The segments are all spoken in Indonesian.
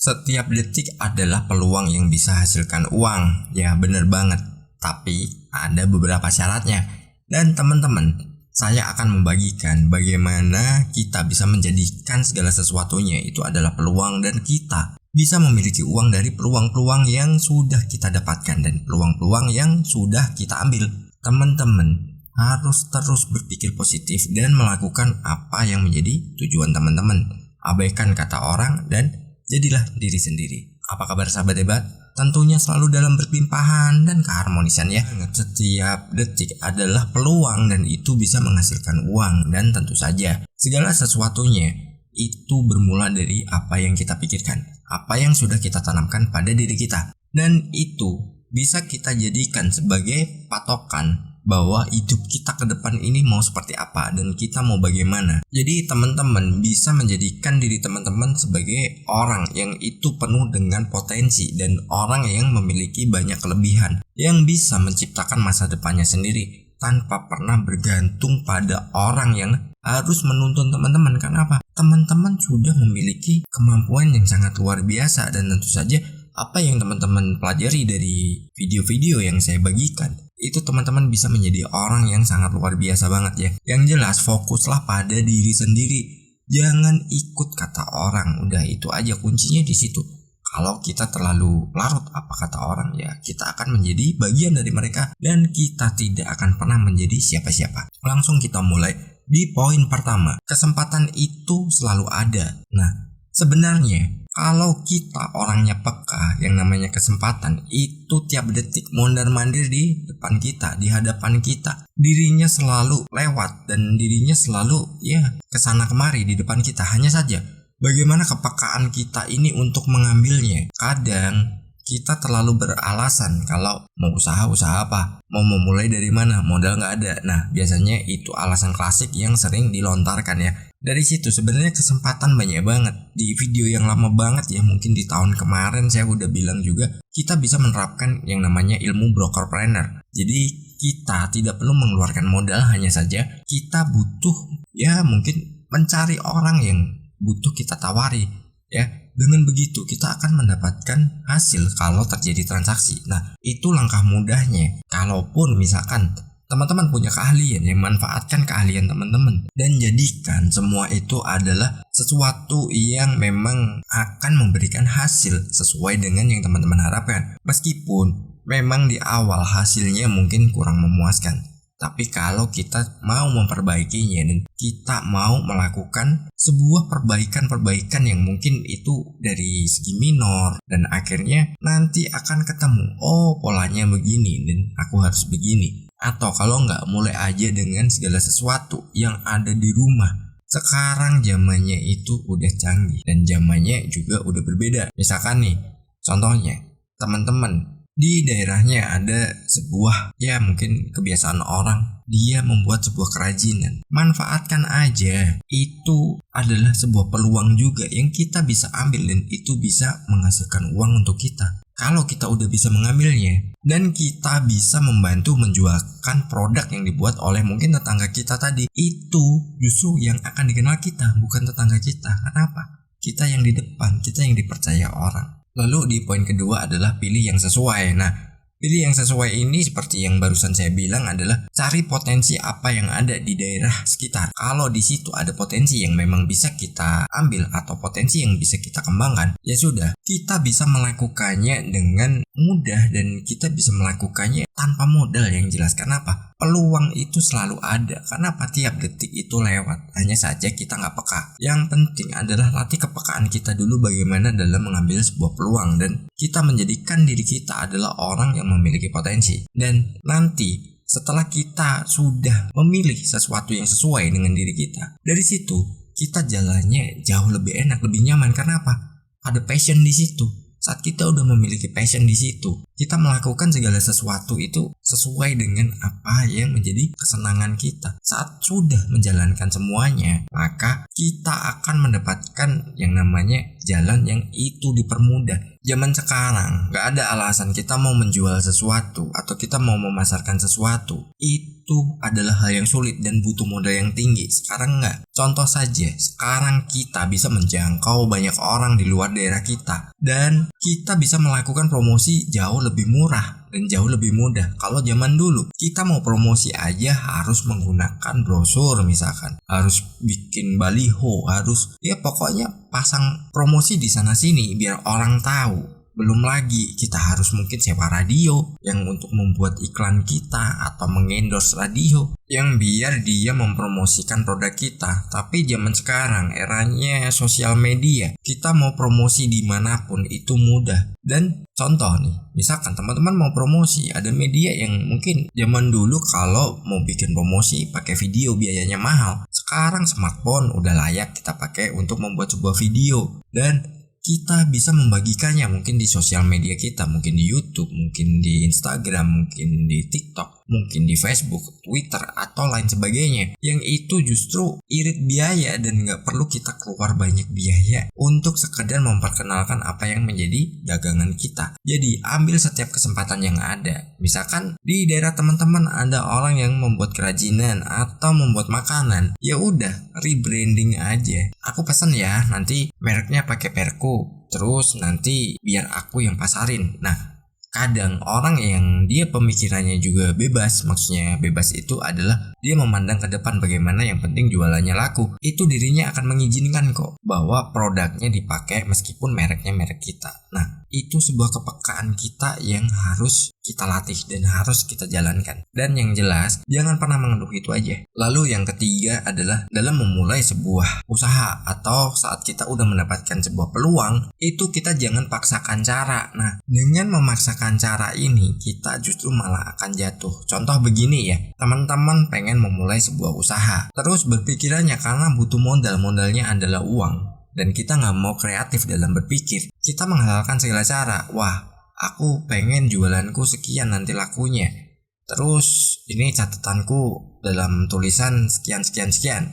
Setiap detik adalah peluang yang bisa hasilkan uang. Ya bener banget. Tapi ada beberapa syaratnya. Dan teman-teman, saya akan membagikan bagaimana kita bisa menjadikan segala sesuatunya itu adalah peluang, dan kita bisa memiliki uang dari peluang-peluang yang sudah kita dapatkan dan peluang-peluang yang sudah kita ambil. Teman-teman harus terus berpikir positif dan melakukan apa yang menjadi tujuan teman-teman. Abaikan kata orang dan jadilah diri sendiri. Apa kabar sahabat hebat? Tentunya selalu dalam berlimpahan dan keharmonisan ya. Setiap detik adalah peluang dan itu bisa menghasilkan uang. Dan tentu saja segala sesuatunya itu bermula dari apa yang kita pikirkan, apa yang sudah kita tanamkan pada diri kita. Dan itu bisa kita jadikan sebagai patokan bahwa hidup kita ke depan ini mau seperti apa dan kita mau bagaimana. Jadi teman-teman bisa menjadikan diri teman-teman sebagai orang yang itu penuh dengan potensi dan orang yang memiliki banyak kelebihan, yang bisa menciptakan masa depannya sendiri tanpa pernah bergantung pada orang yang harus menuntun teman-teman. Kenapa? Teman-teman sudah memiliki kemampuan yang sangat luar biasa, dan tentu saja apa yang teman-teman pelajari dari video-video yang saya bagikan itu teman-teman bisa menjadi orang yang sangat luar biasa banget ya. Yang jelas fokuslah pada diri sendiri. Jangan ikut kata orang. Udah itu aja kuncinya di situ. Kalau kita terlalu larut apa kata orang, ya kita akan menjadi bagian dari mereka dan kita tidak akan pernah menjadi siapa-siapa. Langsung kita mulai di poin pertama. Kesempatan itu selalu ada. Nah, sebenarnya kalau kita orangnya peka, yang namanya kesempatan itu tiap detik mondar-mandir di depan kita, di hadapan kita. Dirinya selalu lewat dan dirinya selalu kesana kemari di depan kita. Hanya saja bagaimana kepekaan kita ini untuk mengambilnya. Kadang kita terlalu beralasan kalau mau usaha apa, mau memulai dari mana, modal nggak ada. Nah, biasanya itu alasan klasik yang sering dilontarkan ya. Dari situ sebenarnya kesempatan banyak banget. Di video yang lama banget ya, mungkin di tahun kemarin saya udah bilang juga, kita bisa menerapkan yang namanya ilmu brokerpreneur. Jadi kita tidak perlu mengeluarkan modal, hanya saja kita butuh mungkin mencari orang yang butuh kita tawari ya. Dengan begitu kita akan mendapatkan hasil kalau terjadi transaksi. Nah, itu langkah mudahnya. Kalaupun misalkan teman-teman punya keahlian, yang manfaatkan keahlian teman-teman dan jadikan semua itu adalah sesuatu yang memang akan memberikan hasil sesuai dengan yang teman-teman harapkan. Meskipun memang di awal hasilnya mungkin kurang memuaskan, tapi kalau kita mau memperbaikinya dan kita mau melakukan sebuah perbaikan yang mungkin itu dari segi minor, dan akhirnya nanti akan ketemu, oh polanya begini dan aku harus begini. Atau kalau nggak, mulai aja dengan segala sesuatu yang ada di rumah. Sekarang zamannya itu udah canggih dan zamannya juga udah berbeda. Misalkan nih, contohnya teman-teman di daerahnya ada sebuah mungkin kebiasaan orang, dia membuat sebuah kerajinan. Manfaatkan aja. Itu adalah sebuah peluang juga yang kita bisa ambil dan itu bisa menghasilkan uang untuk kita. Kalau kita udah bisa mengambilnya dan kita bisa membantu menjualkan produk yang dibuat oleh mungkin tetangga kita tadi, itu justru yang akan dikenal kita, bukan tetangga kita. Kenapa? Kita yang di depan, kita yang dipercaya orang. Lalu di poin kedua adalah pilih yang sesuai. Nah, pilih yang sesuai ini seperti yang barusan saya bilang adalah cari potensi apa yang ada di daerah sekitar. Kalau di situ ada potensi yang memang bisa kita ambil atau potensi yang bisa kita kembangkan, ya sudah, kita bisa melakukannya dengan mudah dan kita bisa melakukannya tanpa modal yang jelas. Kenapa? Peluang itu selalu ada. Kenapa? Tiap detik itu lewat. Hanya saja kita nggak peka. Yang penting adalah latih kepekaan kita dulu bagaimana dalam mengambil sebuah peluang, dan kita menjadikan diri kita adalah orang yang memiliki potensi. Dan nanti setelah kita sudah memilih sesuatu yang sesuai dengan diri kita, dari situ kita jalannya jauh lebih enak, lebih nyaman. Karena apa? Ada passion di situ. Saat kita udah memiliki passion di situ, kita melakukan segala sesuatu itu sesuai dengan apa yang menjadi kesenangan kita. Saat sudah menjalankan semuanya, maka kita akan mendapatkan yang namanya jalan yang itu dipermudah. Zaman sekarang gak ada alasan kita mau menjual sesuatu atau kita mau memasarkan sesuatu itu adalah hal yang sulit dan butuh modal yang tinggi. Sekarang enggak. Contoh saja, sekarang kita bisa menjangkau banyak orang di luar daerah kita dan kita bisa melakukan promosi jauh lebih murah dan jauh lebih mudah. Kalau zaman dulu kita mau promosi aja harus menggunakan brosur, misalkan harus bikin baliho, harus ya pokoknya pasang promosi di sana sini biar orang tahu. Belum lagi kita harus mungkin sewa radio yang untuk membuat iklan kita atau mengendorse radio yang biar dia mempromosikan produk kita. Tapi zaman sekarang eranya sosial media, kita mau promosi dimanapun itu mudah. Dan contoh nih, misalkan teman-teman mau promosi, ada media yang mungkin zaman dulu kalau mau bikin promosi pakai video biayanya mahal. Sekarang smartphone udah layak kita pakai untuk membuat sebuah video dan kita bisa membagikannya mungkin di sosial media kita, mungkin di YouTube, mungkin di Instagram, mungkin di TikTok, mungkin di Facebook, Twitter, atau lain sebagainya. Yang itu justru irit biaya dan nggak perlu kita keluar banyak biaya untuk sekedar memperkenalkan apa yang menjadi dagangan kita. Jadi ambil setiap kesempatan yang ada. Misalkan di daerah teman-teman ada orang yang membuat kerajinan atau membuat makanan, ya udah rebranding aja. Aku pesan ya, nanti mereknya pakai Perku. Terus nanti biar aku yang pasarin. Nah, kadang orang yang dia pemikirannya juga bebas, maksudnya bebas itu adalah dia memandang ke depan bagaimana yang penting jualannya laku. Itu dirinya akan mengizinkan kok bahwa produknya dipakai meskipun mereknya merek kita. Nah, itu sebuah kepekaan kita yang harus kita latih dan harus kita jalankan. Dan yang jelas, jangan pernah mengeluh itu aja. Lalu yang ketiga adalah dalam memulai sebuah usaha atau saat kita udah mendapatkan sebuah peluang, itu kita jangan paksakan cara. Nah, dengan memaksakan cara ini, kita justru malah akan jatuh. Contoh begini ya, teman-teman pengen memulai sebuah usaha, terus berpikirannya karena butuh modal, modalnya adalah uang. Dan kita nggak mau kreatif dalam berpikir, kita menghalalkan segala cara. Wah, aku pengen jualanku sekian nanti lakunya. Terus ini catatanku dalam tulisan sekian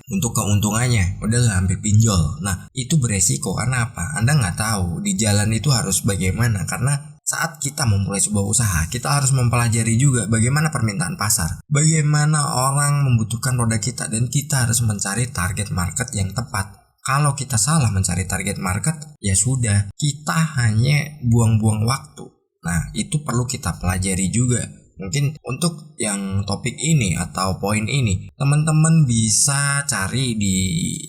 untuk keuntungannya. Udahlah hampir pinjol. Nah, itu beresiko karena apa? Anda nggak tahu di jalan itu harus bagaimana. Karena saat kita memulai sebuah usaha, kita harus mempelajari juga bagaimana permintaan pasar, bagaimana orang membutuhkan produk kita, dan kita harus mencari target market yang tepat. Kalau kita salah mencari target market, ya sudah, kita hanya buang-buang waktu. Nah, itu perlu kita pelajari juga. Mungkin untuk yang topik ini atau poin ini, teman-teman bisa cari di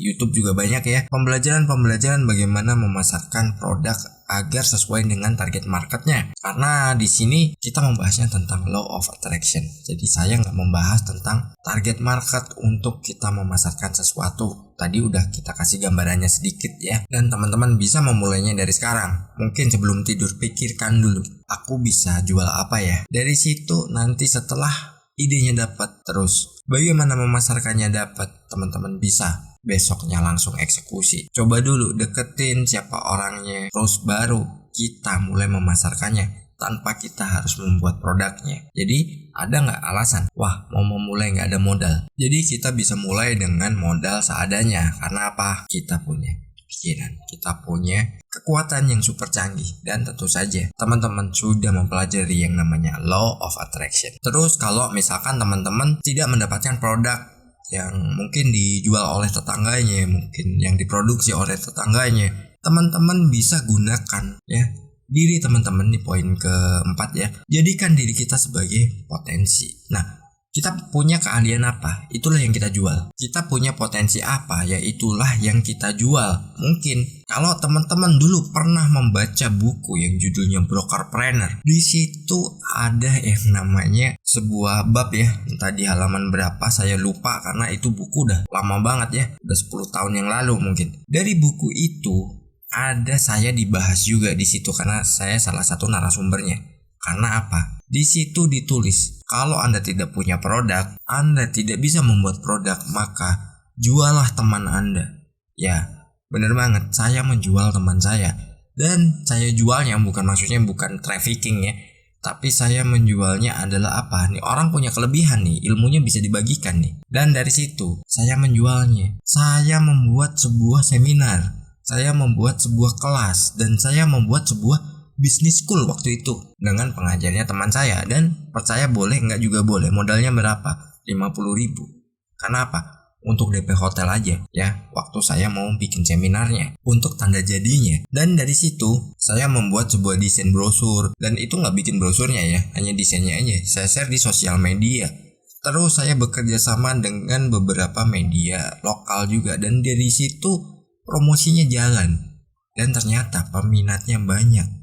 YouTube juga banyak ya, pembelajaran bagaimana memasarkan produk agar sesuai dengan target marketnya. Karena di sini kita membahasnya tentang law of attraction. Jadi saya nggak membahas tentang target market untuk kita memasarkan sesuatu. Tadi udah kita kasih gambarannya sedikit ya. Dan teman-teman bisa memulainya dari sekarang. Mungkin sebelum tidur pikirkan dulu, aku bisa jual apa ya? Dari situ nanti setelah idenya dapat, terus bagaimana memasarkannya dapat, teman-teman bisa besoknya langsung eksekusi. Coba dulu deketin siapa orangnya, terus baru kita mulai memasarkannya tanpa kita harus membuat produknya. Jadi ada nggak alasan, wah mau memulai nggak ada modal. Jadi kita bisa mulai dengan modal seadanya. Karena apa? Kita punya pikiran, kita punya kekuatan yang super canggih, dan tentu saja teman-teman sudah mempelajari yang namanya law of attraction. Terus kalau misalkan teman-teman tidak mendapatkan produk yang mungkin dijual oleh tetangganya, mungkin yang diproduksi oleh tetangganya, teman-teman bisa gunakan ya diri teman-teman di poin keempat ya. Jadikan diri kita sebagai potensi. Nah, kita punya keahlian apa? Itulah yang kita jual. Kita punya potensi apa? Ya itulah yang kita jual. Mungkin kalau teman-teman dulu pernah membaca buku yang judulnya Brokerpreneur, di situ ada yang namanya sebuah bab ya, entah di halaman berapa saya lupa karena itu buku udah lama banget ya, udah 10 tahun yang lalu mungkin. Dari buku itu ada saya dibahas juga di situ karena saya salah satu narasumbernya. Karena apa? Di situ ditulis, kalau Anda tidak punya produk, Anda tidak bisa membuat produk, maka jualah teman Anda. Ya, bener banget, saya menjual teman saya. Dan saya jualnya bukan maksudnya bukan trafficking ya. Tapi saya menjualnya adalah apa? Nih orang punya kelebihan nih, ilmunya bisa dibagikan nih. Dan dari situ saya menjualnya. Saya membuat sebuah seminar, saya membuat sebuah kelas, dan saya membuat sebuah bisnis school waktu itu dengan pengajarnya teman saya. Dan percaya boleh, nggak juga boleh. Modalnya berapa? 50.000. Karena apa? Untuk DP hotel aja ya, waktu saya mau bikin seminarnya, untuk tanda jadinya. Dan dari situ saya membuat sebuah desain brosur, dan itu nggak bikin brosurnya ya, hanya desainnya aja. Saya share di sosial media. Terus saya bekerja sama dengan beberapa media lokal juga, dan dari situ promosinya jalan, dan ternyata peminatnya banyak.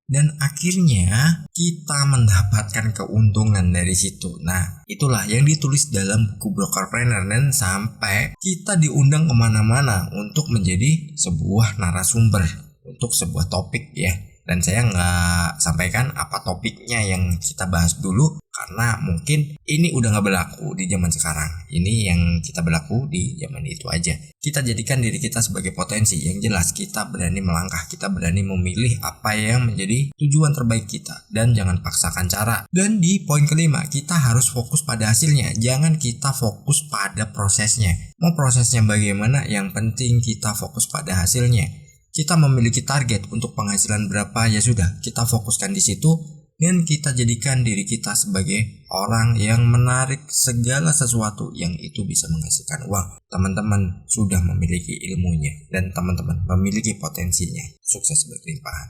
Dan akhirnya kita mendapatkan keuntungan dari situ. Nah, itulah yang ditulis dalam buku Brokerpreneur, dan sampai kita diundang kemana-mana untuk menjadi sebuah narasumber untuk sebuah topik ya. Dan saya nggak sampaikan apa topiknya yang kita bahas dulu, karena mungkin ini udah nggak berlaku di zaman sekarang. Ini yang kita berlaku di zaman itu aja. Kita jadikan diri kita sebagai potensi. Yang jelas kita berani melangkah, kita berani memilih apa yang menjadi tujuan terbaik kita, dan jangan paksakan cara. Dan di poin kelima, kita harus fokus pada hasilnya, jangan kita fokus pada prosesnya. Mau prosesnya bagaimana, yang penting kita fokus pada hasilnya. Kita memiliki target untuk penghasilan berapa, ya sudah, kita fokuskan di situ, dan kita jadikan diri kita sebagai orang yang menarik segala sesuatu yang itu bisa menghasilkan uang. Teman-teman sudah memiliki ilmunya, dan teman-teman memiliki potensinya. Sukses berlimpahan.